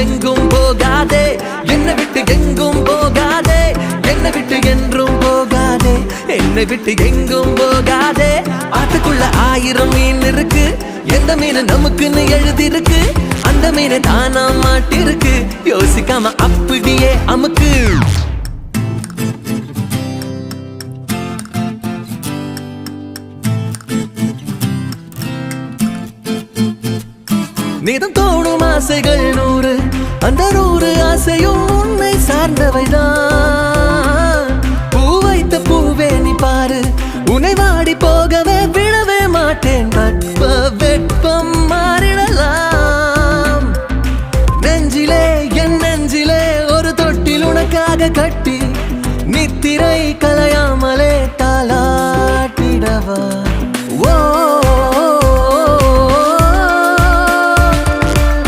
எங்கும் போகாதே, என்னை விட்டு எங்கும் போகாதே, என்னை விட்டு என்றும் போகாதே, என்னை விட்டு எங்கும் போகாதே. ஆத்துக்குள்ள 1000 மீன் இருக்கு, எந்த மீன் நமக்குன்னு எழுதிருக்கு, அந்த மீன் தானா மாட்டிருக்கு. யோசிக்காம அப்படியே அமுக்கு. நீதம் தோணும் ஆசைகள் 100, அந்த 100 ஆசையும் உன்னை சார்ந்தவைதான். பூ வைத்த பூவே நீ பாரு, உன்னை வாடி போகவே விடவே மாட்டேன். வெப்பம் மாறிடலாம். நெஞ்சிலே என் நெஞ்சிலே ஒரு தொட்டில் உனக்காக கட்டி, நித்திரை கலையாமலே தாலாட்டிடவா.